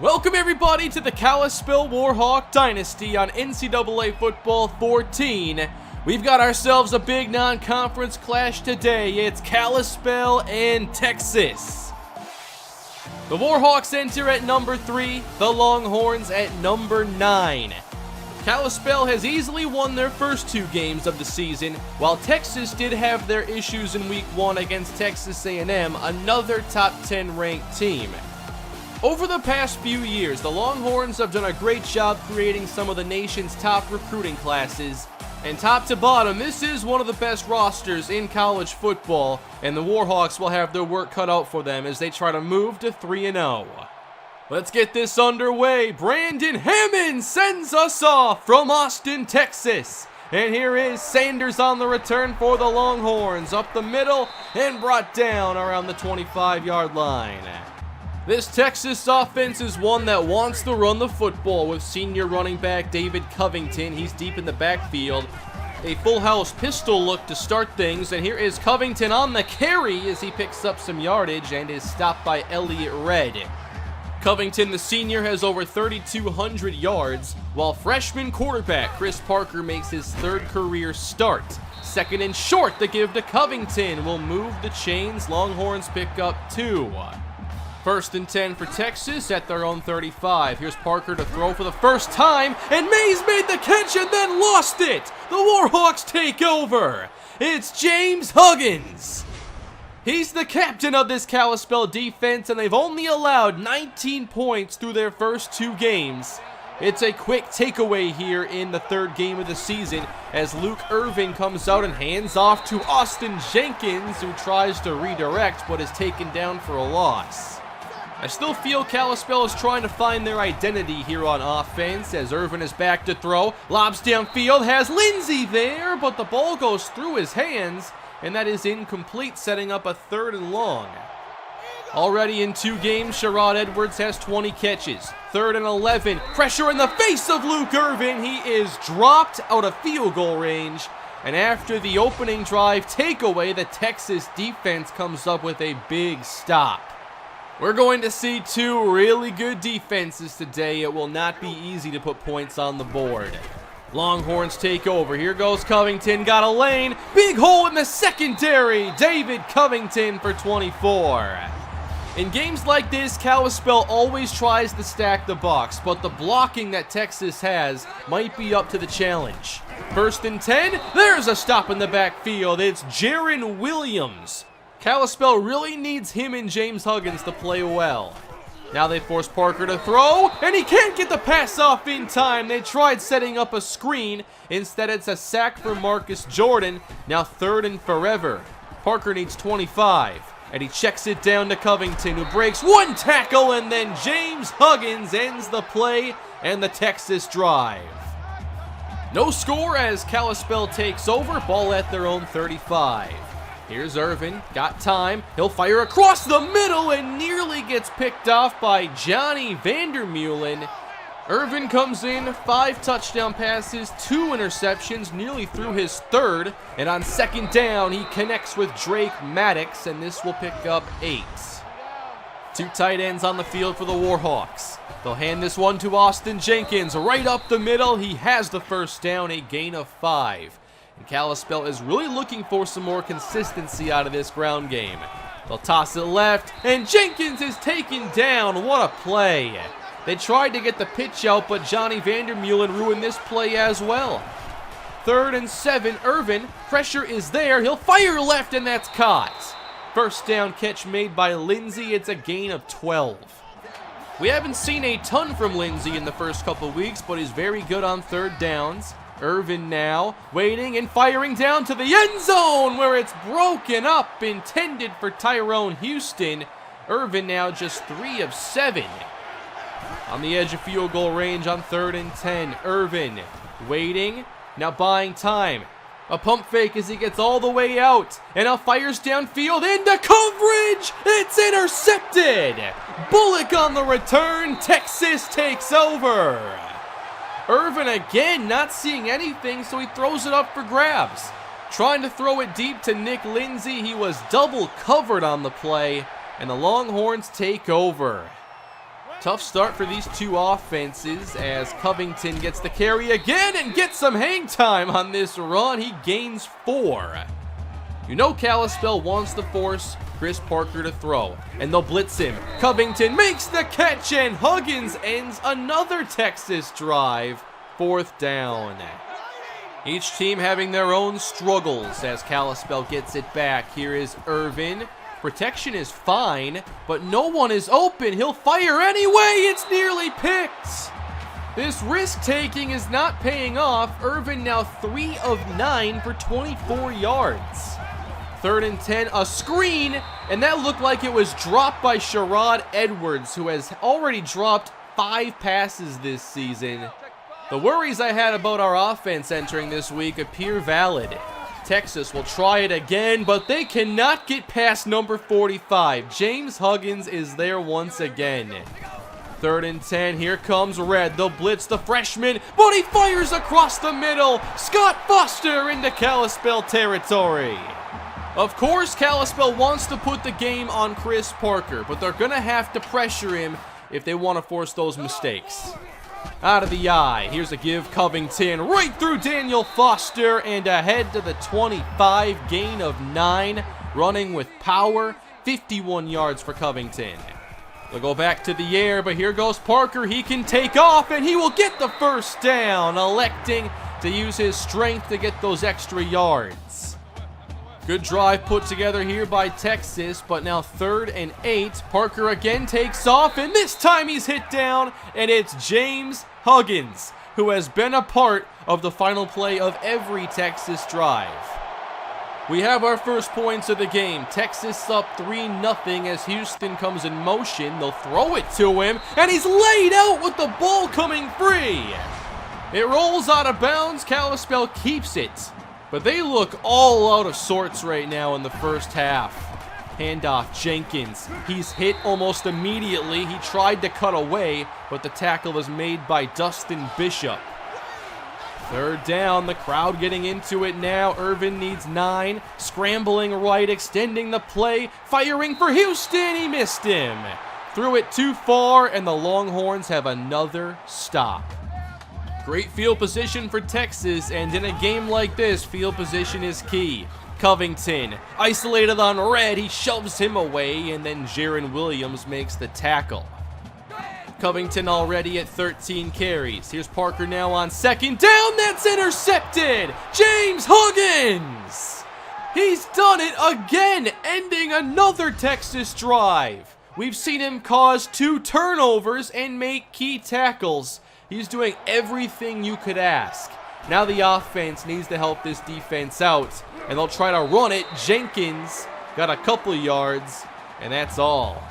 Welcome everybody to the Kalispell Warhawk Dynasty on NCAA Football 14. We've got ourselves a big non-conference clash today. It's Kalispell and Texas. The Warhawks enter at number 3, the Longhorns at number 9. Kalispell has easily won their first 2 games of the season, while Texas did have their issues in week 1 against Texas A&M, another top 10 ranked team. Over the past few years, the Longhorns have done a great job creating some of the nation's top recruiting classes. And top to bottom, this is one of the best rosters in college football, and the Warhawks will have their work cut out for them as they try to move to 3-0. Let's get this underway. Brandon Hammond sends us off from Austin, Texas. And here is Sanders on the return for the Longhorns, up the middle and brought down around the 25-yard line. This Texas offense is one that wants to run the football with senior running back David Covington. He's deep in the backfield. A full house pistol look to start things, and here is Covington on the carry as he picks up some yardage and is stopped by Elliott Red. Covington, the senior, has over 3,200 yards, while freshman quarterback Chris Parker makes his 3rd career start. Second and short, the give to Covington will move the chains. Longhorns pick up 2. First and 10 for Texas at their own 35. Here's Parker to throw for the first time, and Mays made the catch and then lost it. The Warhawks take over. It's James Huggins. He's the captain of this Kalispell defense, and they've only allowed 19 points through their first 2 games. It's a quick takeaway here in the 3rd game of the season as Luke Irvin comes out and hands off to Austin Jenkins, who tries to redirect but is taken down for a loss. I still feel Kalispell is trying to find their identity here on offense as Irvin is back to throw. Lobs downfield, has Lindsey there, but the ball goes through his hands, and that is incomplete, setting up a 3rd and long. Already in 2 games, Sherrod Edwards has 20 catches. 3rd and 11, pressure in the face of Luke Irvin. He is dropped out of field goal range. And after the opening drive takeaway, the Texas defense comes up with a big stop. We're going to see 2 really good defenses today. It will not be easy to put points on the board. Longhorns take over. Here goes Covington, got a lane. Big hole in the secondary. David Covington for 24. In games like this, Kalispell always tries to stack the box, but the blocking that Texas has might be up to the challenge. First and 10, there's a stop in the backfield. It's Jaron Williams. Kalispell really needs him and James Huggins to play well. Now they force Parker to throw, and he can't get the pass off in time. They tried setting up a screen. Instead, it's a sack for Marcus Jordan. Now 3rd and forever. Parker needs 25, and he checks it down to Covington, who breaks 1 tackle, and then James Huggins ends the play and the Texas drive. No score as Kalispell takes over, ball at their own 35. Here's Irvin, got time, he'll fire across the middle and nearly gets picked off by Johnny Vandermeulen. Irvin comes in, 5 touchdown passes, 2 interceptions, nearly through his 3rd, and on 2nd down, he connects with Drake Maddox, and this will pick up 8. 2 tight ends on the field for the Warhawks. They'll hand this one to Austin Jenkins, right up the middle. He has the first down, a gain of 5. And Kalispell is really looking for some more consistency out of this ground game. They'll toss it left, and Jenkins is taken down. What a play. They tried to get the pitch out, but Johnny Vandermeulen ruined this play as well. 3rd and 7, Irvin. Pressure is there. He'll fire left, and that's caught. First down catch made by Lindsey. It's a gain of 12. We haven't seen a ton from Lindsey in the first couple weeks, but he's very good on 3rd downs. Irvin now, waiting and firing down to the end zone where it's broken up, intended for Tyrone Houston. Irvin now just 3 of 7. On the edge of field goal range on 3rd and 10, Irvin waiting, now buying time. A pump fake as he gets all the way out, and now fires downfield into coverage. It's intercepted. Bullock on the return. Texas takes over. Irvin again not seeing anything, so he throws it up for grabs. Trying to throw it deep to Nick Lindsey. He was double covered on the play, and the Longhorns take over. Tough start for these two offenses as Covington gets the carry again and gets some hang time on this run. He gains 4. You know Kalispell wants to force Chris Parker to throw, and they'll blitz him. Covington makes the catch, and Huggins ends another Texas drive. 4th down. Each team having their own struggles as Kalispell gets it back. Here is Irvin. Protection is fine, but no one is open. He'll fire anyway. It's nearly picked. This risk-taking is not paying off. Irvin now 3 of 9 for 24 yards. 3rd and 10, a screen, and that looked like it was dropped by Sherrod Edwards, who has already dropped 5 passes this season. The worries I had about our offense entering this week appear valid. Texas will try it again, but they cannot get past number 45. James Huggins is there once again. 3rd and 10, here comes Red. They'll blitz the freshman, but he fires across the middle. Scott Foster into Kalispell territory. Of course, Kalispell wants to put the game on Chris Parker, but they're going to have to pressure him if they want to force those mistakes. Out of the eye, here's a give. Covington right through Daniel Foster and ahead to the 25, gain of 9, running with power, 51 yards for Covington. They'll go back to the air, but here goes Parker. He can take off and he will get the 1st down, electing to use his strength to get those extra yards. Good drive put together here by Texas, but now 3rd and 8. Parker again takes off, and this time he's hit down, and it's James Huggins, who has been a part of the final play of every Texas drive. We have our first points of the game. Texas up 3-0 as Houston comes in motion. They'll throw it to him, and he's laid out with the ball coming free. It rolls out of bounds. Kalispell keeps it. But they look all out of sorts right now in the first half. Handoff, Jenkins. He's hit almost immediately. He tried to cut away, but the tackle was made by Dustin Bishop. 3rd down, the crowd getting into it now. Irvin needs 9. Scrambling right, extending the play. Firing for Houston. He missed him. Threw it too far, and the Longhorns have another stop. Great field position for Texas, and in a game like this, field position is key. Covington, isolated on Red, he shoves him away, and then Jaron Williams makes the tackle. Covington already at 13 carries. Here's Parker now on 2nd down, that's intercepted! James Huggins! He's done it again, ending another Texas drive. We've seen him cause 2 turnovers and make key tackles. He's doing everything you could ask. Now the offense needs to help this defense out, and they'll try to run it. Jenkins got a couple yards, and that's all.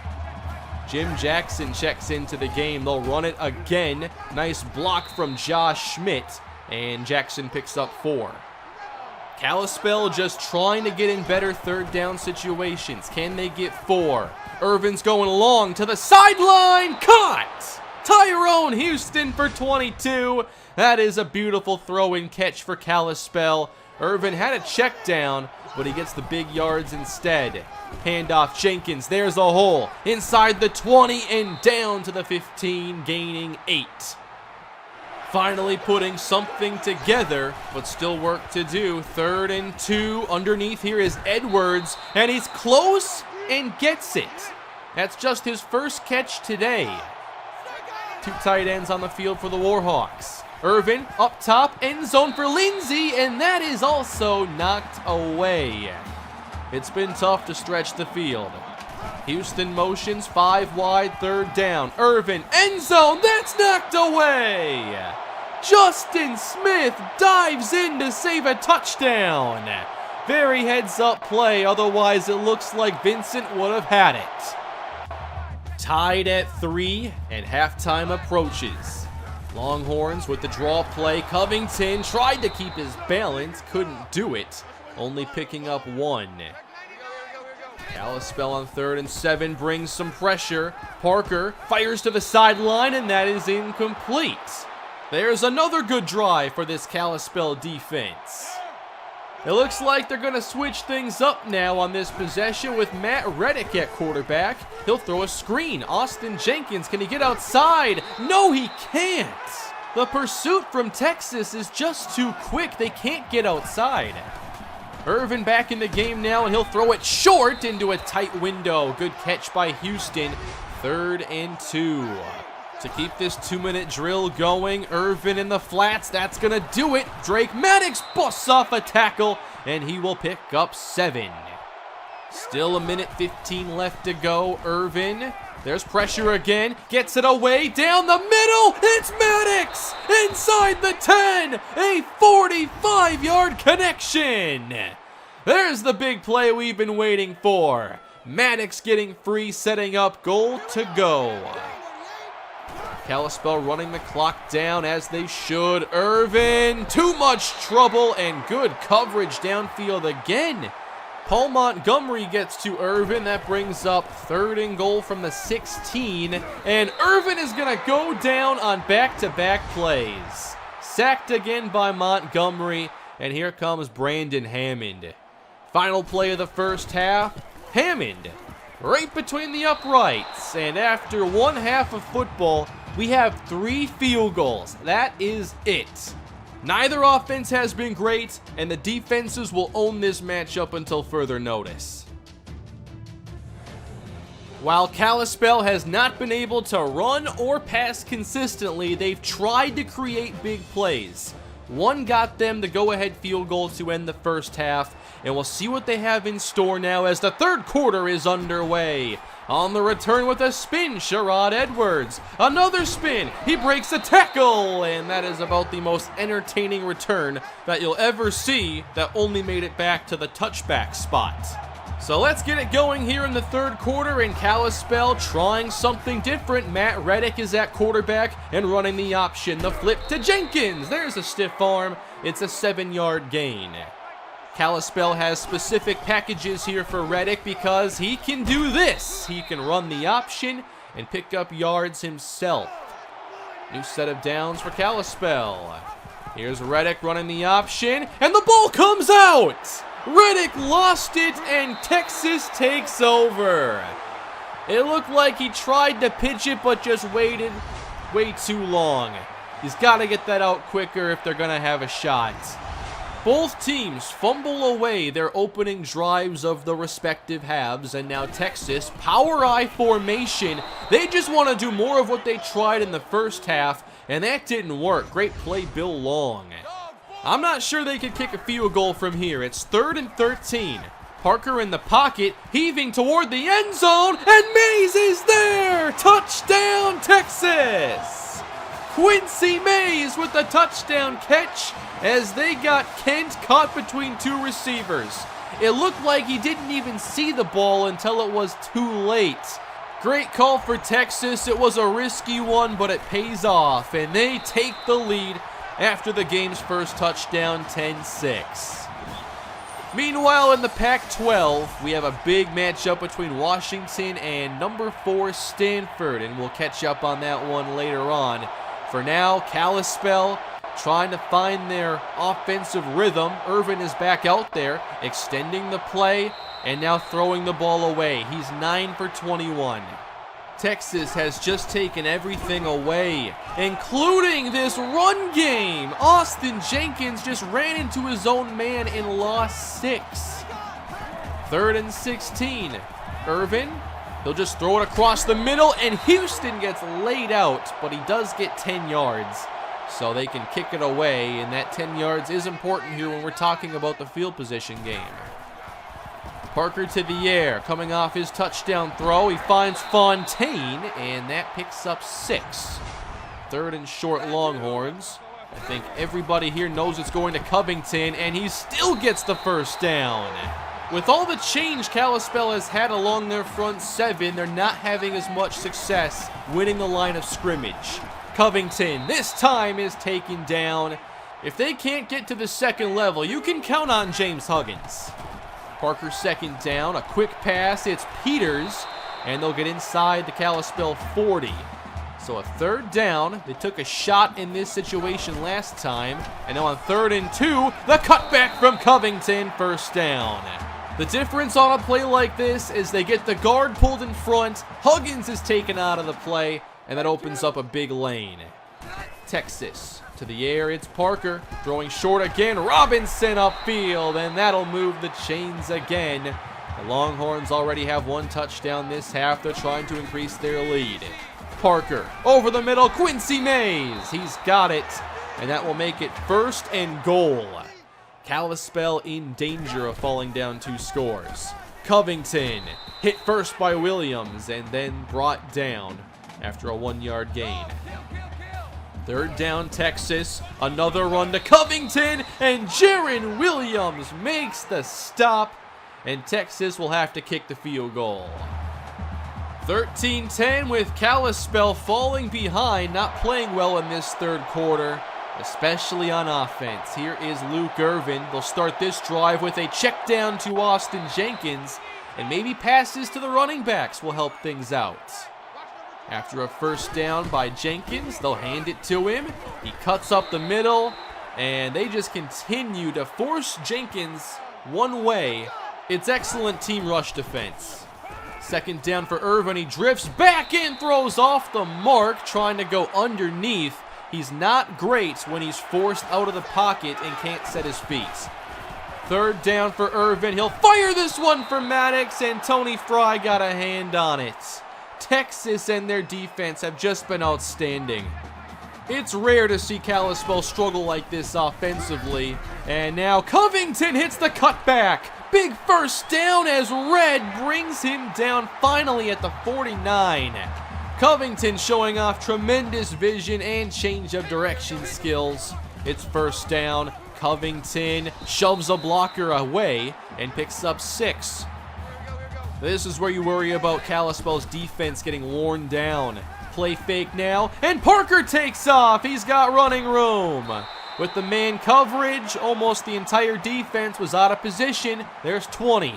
Jim Jackson checks into the game. They'll run it again. Nice block from Josh Schmidt, and Jackson picks up 4. Kalispell just trying to get in better 3rd down situations. Can they get 4? Irvin's going long to the sideline. Caught! Tyrone Houston for 22. That is a beautiful throw and catch for Kalispell. Irvin had a check down, but he gets the big yards instead. Handoff, Jenkins, there's a hole. Inside the 20 and down to the 15, gaining 8. Finally putting something together, but still work to do. 3rd and 2, underneath here is Edwards, and he's close and gets it. That's just his first catch today. 2 tight ends on the field for the Warhawks. Irvin up top, end zone for Lindsey, and that is also knocked away. It's been tough to stretch the field. Houston motions, 5 wide, 3rd down. Irvin, end zone, that's knocked away. Justin Smith dives in to save a touchdown. Very heads-up play, otherwise it looks like Vincent would have had it. Tied at 3, and halftime approaches. Longhorns with the draw play. Covington tried to keep his balance, couldn't do it, only picking up 1. Kalispell on 3rd and 7 brings some pressure. Parker fires to the sideline, and that is incomplete. There's another good drive for this Kalispell defense. It looks like they're going to switch things up now on this possession with MrHurriicane at quarterback. He'll throw a screen. Austin Jenkins, can he get outside? No, he can't. The pursuit from Texas is just too quick. They can't get outside. Irvin back in the game now, and he'll throw it short into a tight window. Good catch by Houston. 3rd and 2. To keep this 2-minute drill going, Irvin in the flats, that's gonna do it. Drake Maddox busts off a tackle, and he will pick up 7. Still 1:15 left to go. Irvin, there's pressure again, gets it away, down the middle, it's Maddox! Inside the 10, a 45-yard connection! There's the big play we've been waiting for. Maddox getting free, setting up goal to go. Kalispell running the clock down as they should. Irvin, too much trouble and good coverage downfield again. Paul Montgomery gets to Irvin. That brings up 3rd and goal from the 16. And Irvin is going to go down on back-to-back plays. Sacked again by Montgomery. And here comes Brandon Hammond. Final play of the first half. Hammond right between the uprights. And after one half of football, we have 3 field goals. That is it. Neither offense has been great, and the defenses will own this matchup until further notice. While Kalispell has not been able to run or pass consistently, they've tried to create big plays. One got them the go-ahead field goal to end the first half, and we'll see what they have in store now as the 3rd quarter is underway. On the return with a spin, Sherrod Edwards. Another spin. He breaks a tackle. And that is about the most entertaining return that you'll ever see that only made it back to the touchback spot. So let's get it going here in the 3rd quarter, and Kalispell trying something different. MrHurriicane is at quarterback and running the option. The flip to Jenkins. There's a stiff arm. It's a 7-yard gain. Kalispell has specific packages here for Reddick because he can do this. He can run the option and pick up yards himself. New set of downs for Kalispell. Here's Reddick running the option, and the ball comes out! Reddick lost it, and Texas takes over. It looked like he tried to pitch it, but just waited way too long. He's got to get that out quicker if they're going to have a shot. Both teams fumble away their opening drives of the respective halves, and now Texas, power I formation. They just want to do more of what they tried in the first half, and that didn't work. Great play, Bill Long. I'm not sure they could kick a field goal from here. It's 3rd and 13. Parker in the pocket, heaving toward the end zone, and Mays is there! Touchdown, Texas! Quincy Mays with the touchdown catch as they got Kent caught between 2 receivers. It looked like he didn't even see the ball until it was too late. Great call for Texas. It was a risky one, but it pays off, and they take the lead after the game's first touchdown, 10-6. Meanwhile, in the Pac-12, we have a big matchup between Washington and number 4 Stanford, and we'll catch up on that one later on. For now, Kalispell trying to find their offensive rhythm. Irvin is back out there, extending the play, and now throwing the ball away. He's 9 for 21. Texas has just taken everything away, including this run game. Austin Jenkins just ran into his own man and lost 6. 3rd and 16. Irvin, he'll just throw it across the middle, and Houston gets laid out, but he does get 10 yards. So they can kick it away, and that 10 yards is important here when we're talking about the field position game. Parker to the air, coming off his touchdown throw. He finds Fontaine, and that picks up 6. 3rd and short, Longhorns. I think everybody here knows it's going to Covington, and he still gets the first down. With all the change Kalispell has had along their front 7, they're not having as much success winning the line of scrimmage. Covington, this time, is taken down. If they can't get to the second level, you can count on James Huggins. Parker 2nd down, a quick pass, it's Peters, and they'll get inside the Kalispell 40. So a third down. They took a shot in this situation last time. And now on 3rd and 2, the cutback from Covington, first down. The difference on a play like this is they get the guard pulled in front, Huggins is taken out of the play, and that opens up a big lane. Texas to the air, it's Parker, throwing short again, Robinson upfield, and that'll move the chains again. The Longhorns already have 1 touchdown this half, they're trying to increase their lead. Parker, over the middle, Quincy Mays, he's got it, and that will make it 1st and goal. Kalispell in danger of falling down 2 scores. Covington hit first by Williams and then brought down after a 1-yard gain. 3rd down, Texas. Another run to Covington, and Jaron Williams makes the stop, and Texas will have to kick the field goal. 13-10 with Kalispell falling behind, not playing well in this 3rd quarter. Especially on offense. Here is Luke Irvin. They'll start this drive with a check down to Austin Jenkins, and maybe passes to the running backs will help things out. After a 1st down by Jenkins, they'll hand it to him. He cuts up the middle, and they just continue to force Jenkins one way. It's excellent team rush defense. 2nd down for Irvin. He drifts back and throws off the mark, trying to go underneath. He's not great when he's forced out of the pocket and can't set his feet. 3rd down for Irvin. He'll fire this one for Maddox, and Tony Fry got a hand on it. Texas and their defense have just been outstanding. It's rare to see Kalispell struggle like this offensively. And now Covington hits the cutback. Big 1st down as Red brings him down finally at the 49. Covington showing off tremendous vision and change of direction skills. It's 1st down. Covington shoves a blocker away and picks up 6. This is where you worry about Kalispell's defense getting worn down. Play fake now, and Parker takes off. He's got running room. With the man coverage, almost the entire defense was out of position. There's 20.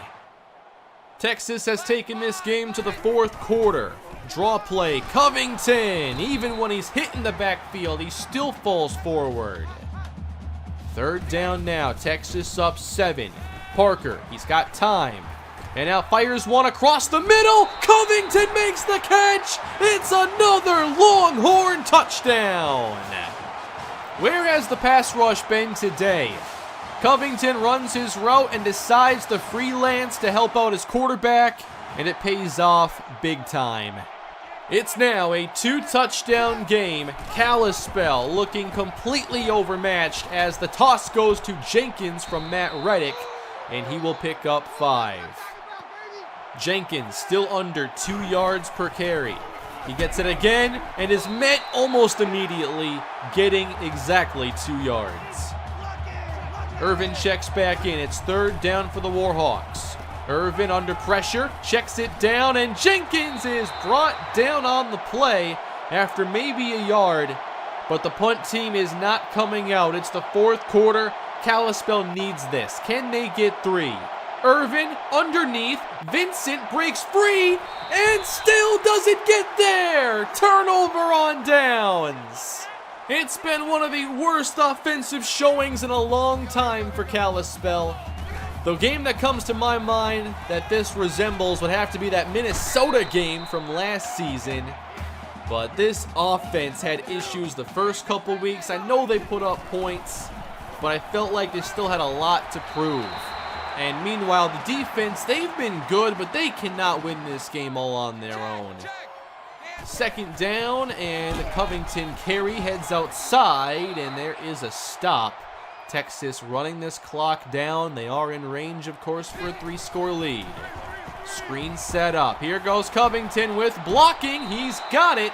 Texas has taken this game to the 4th quarter. Draw play, Covington. Even when he's hit in the backfield, he still falls forward. 3rd down now, Texas up 7. Parker, he's got time. And now fires one across the middle. Covington makes the catch. It's another Longhorn touchdown. Where has the pass rush been today? Covington runs his route and decides to freelance to help out his quarterback, and it pays off big time. It's now a 2-touchdown game. Kalispell looking completely overmatched as the toss goes to Jenkins from Matt Reddick, and he will pick up 5. Jenkins still under 2 yards per carry. He gets it again and is met almost immediately, getting exactly 2 yards. Irvin checks back in. It's 3rd down for the Warhawks. Irvin under pressure, checks it down, and Jenkins is brought down on the play after maybe a yard, but the punt team is not coming out. It's the 4th quarter. Kalispell needs this. Can they get 3? Irvin underneath, Vincent breaks free, and still doesn't get there. Turnover on downs. It's been one of the worst offensive showings in a long time for Kalispell. The game that comes to my mind that this resembles would have to be that Minnesota game from last season. But this offense had issues the first couple weeks. I know they put up points, but I felt like they still had a lot to prove. And meanwhile, the defense, they've been good, but they cannot win this game all on their own. 2nd down, and the Covington carry heads outside, and there is a stop. Texas running this clock down. They are in range, of course, for a 3-score lead. Screen set up. Here goes Covington with blocking. He's got it,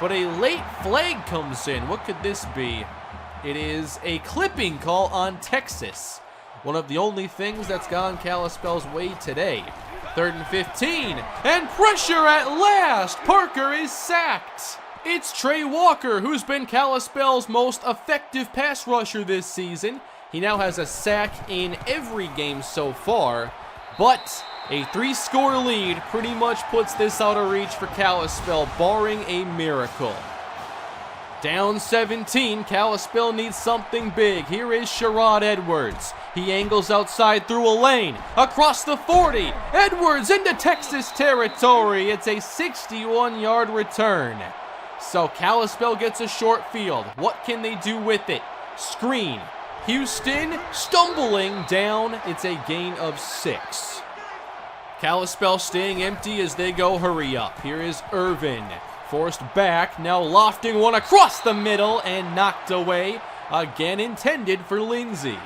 but a late flag comes in. What could this be? It is a clipping call on Texas. One of the only things that's gone Kalispell's way today. 3rd and 15, and pressure at last. Parker is sacked. It's Trey Walker, who's been Kalispell's most effective pass rusher this season. He now has a sack in every game so far, but A 3-score lead pretty much puts this out of reach for Kalispell, barring a miracle. Down 17, Kalispell needs something big. Here is Sherrod Edwards. He angles outside through a lane, across the 40. Edwards into Texas territory. It's a 61-yard return. So Kalispell gets a short field. What can they do with it? Screen. Houston stumbling down. It's a gain of 6. Kalispell staying empty as they go hurry up. Here is Irvin. Forced back, now lofting one across the middle and knocked away. Again intended for Lindsey.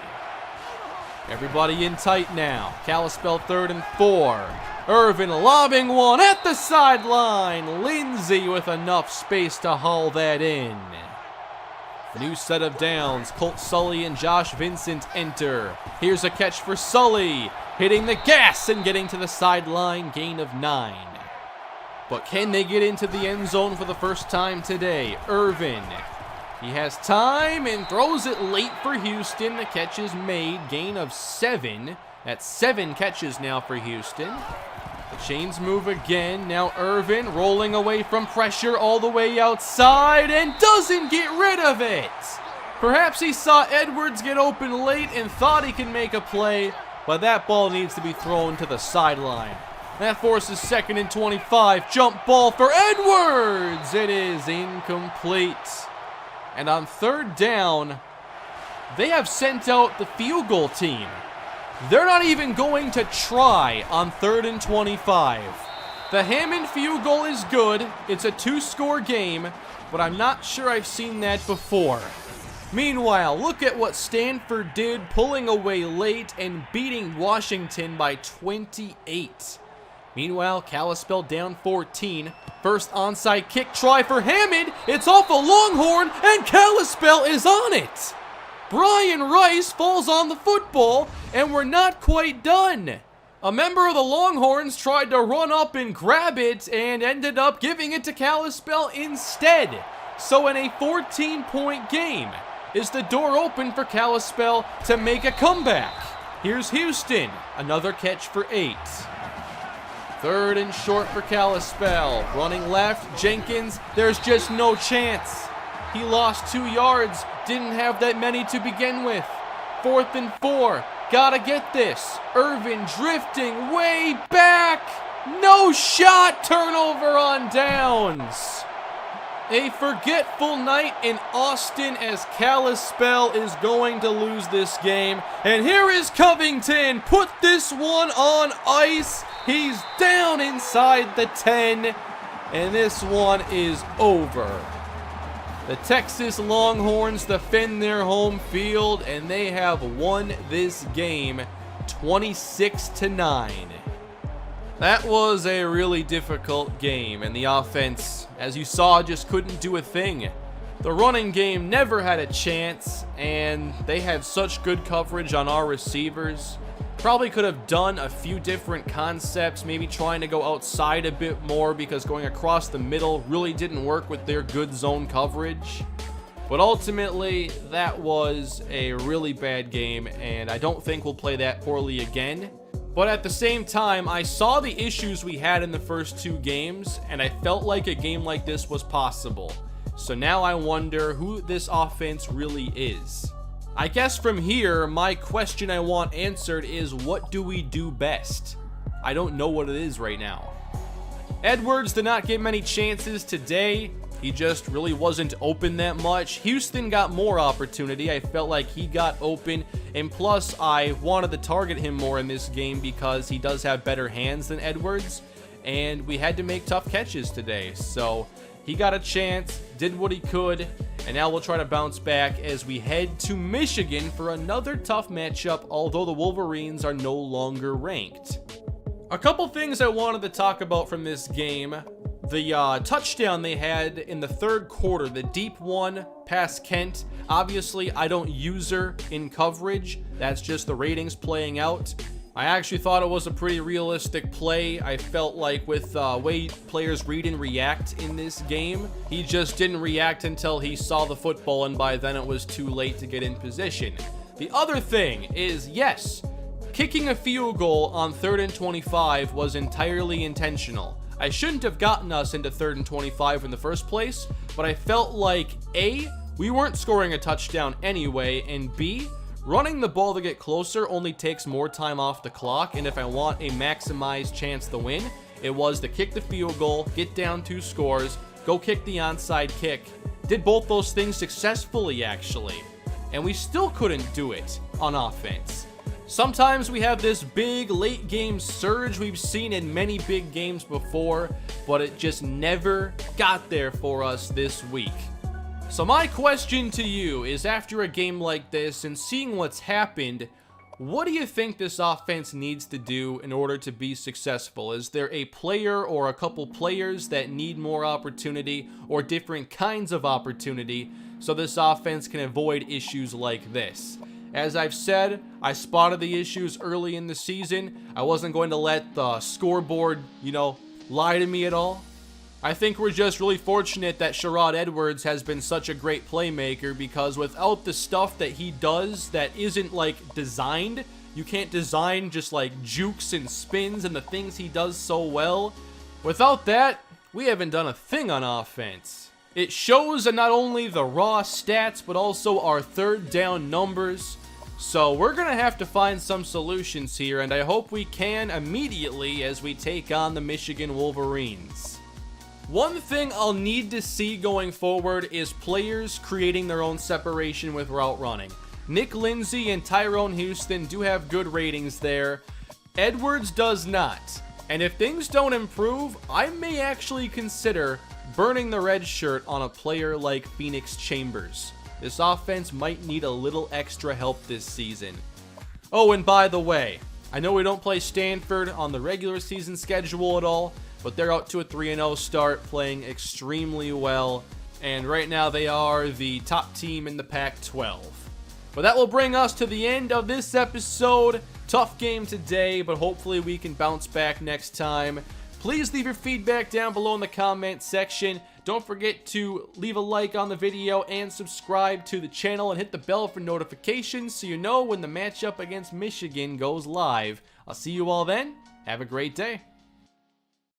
Everybody in tight now. Kalispell 3rd and 4. Irvin lobbing one at the sideline. Lindsey with enough space to haul that in. New set of downs. Colt Sully and Josh Vincent enter. Here's a catch for Sully. Hitting the gas and getting to the sideline. Gain of 9. But can they get into the end zone for the first time today? Irvin. He has time and throws it late for Houston. The catch is made. Gain of 7. That's 7 catches now for Houston. The chains move again. Now Irvin rolling away from pressure all the way outside and doesn't get rid of it. Perhaps he saw Edwards get open late and thought he could make a play, but that ball needs to be thrown to the sideline. That forces 2nd and 25. Jump ball for Edwards. It is incomplete. And on 3rd down, they have sent out the field goal team. They're not even going to try on 3rd and 25. The Hammond field goal is good. It's a 2-score game, but I'm not sure I've seen that before. Meanwhile, look at what Stanford did, pulling away late and beating Washington by 28. Meanwhile, Kalispell down 14. First onside kick try for Hammond. It's off a Longhorn, and Kalispell is on it. Brian Rice falls on the football, and we're not quite done. A member of the Longhorns tried to run up and grab it and ended up giving it to Kalispell instead. So in a 14-point game, is the door open for Kalispell to make a comeback? Here's Houston. Another catch for 8. 3rd and short for Kalispell. Running left, Jenkins. There's just no chance. He lost 2 yards. Didn't have that many to begin with. 4th and 4. Gotta get this. Irvin drifting way back. No shot. Turnover on downs. A forgetful night in Austin as Kalispell is going to lose this game. And here is Covington. Put this one on ice. He's down inside the 10. And this one is over. The Texas Longhorns defend their home field, and they have won this game 26-9. That was a really difficult game, and the offense, as you saw, just couldn't do a thing. The running game never had a chance, and they had such good coverage on our receivers. Probably could have done a few different concepts, maybe trying to go outside a bit more because going across the middle really didn't work with their good zone coverage. But ultimately, that was a really bad game, and I don't think we'll play that poorly again. But at the same time, I saw the issues we had in the first 2 games, and I felt like a game like this was possible. So now I wonder who this offense really is. I guess from here, my question I want answered is, what do we do best? I don't know what it is right now. Edwards did not get many chances today. He just really wasn't open that much. Houston got more opportunity. I felt like he got open. And plus, I wanted to target him more in this game because he does have better hands than Edwards. And we had to make tough catches today. So he got a chance, did what he could. And now we'll try to bounce back as we head to Michigan for another tough matchup, although the Wolverines are no longer ranked. A couple things I wanted to talk about from this game. The touchdown they had in the 3rd quarter, the deep one past Kent. Obviously, I don't use her in coverage. That's just the ratings playing out. I actually thought it was a pretty realistic play. I felt like with the way players read and react in this game, he just didn't react until he saw the football, and by then it was too late to get in position. The other thing is, yes, kicking a field goal on 3rd and 25 was entirely intentional. I shouldn't have gotten us into 3rd and 25 in the first place, but I felt like A, we weren't scoring a touchdown anyway, and B, running the ball to get closer only takes more time off the clock, and if I want a maximized chance to win, it was to kick the field goal, get down 2 scores, go kick the onside kick. Did both those things successfully, actually, and we still couldn't do it on offense. Sometimes we have this big late game surge we've seen in many big games before, but it just never got there for us this week. So my question to you is, after a game like this and seeing what's happened, what do you think this offense needs to do in order to be successful? Is there a player or a couple players that need more opportunity or different kinds of opportunity so this offense can avoid issues like this? As I've said, I spotted the issues early in the season. I wasn't going to let the scoreboard, lie to me at all. I think we're just really fortunate that Sherrod Edwards has been such a great playmaker, because without the stuff that he does that isn't designed, you can't design just jukes and spins and the things he does so well. Without that, we haven't done a thing on offense. It shows in not only the raw stats, but also our 3rd down numbers. So we're going to have to find some solutions here, and I hope we can immediately as we take on the Michigan Wolverines. One thing I'll need to see going forward is players creating their own separation with route running. Nick Lindsay and Tyrone Houston do have good ratings there. Edwards does not. And if things don't improve, I may actually consider burning the red shirt on a player like Phoenix Chambers. This offense might need a little extra help this season. Oh, and by the way, I know we don't play Stanford on the regular season schedule at all, but they're out to a 3-0 start, playing extremely well, and right now they are the top team in the Pac-12. But that will bring us to the end of this episode. Tough game today, but hopefully we can bounce back next time. Please leave your feedback down below in the comment section. Don't forget to leave a like on the video and subscribe to the channel and hit the bell for notifications so you know when the matchup against Michigan goes live. I'll see you all then. Have a great day.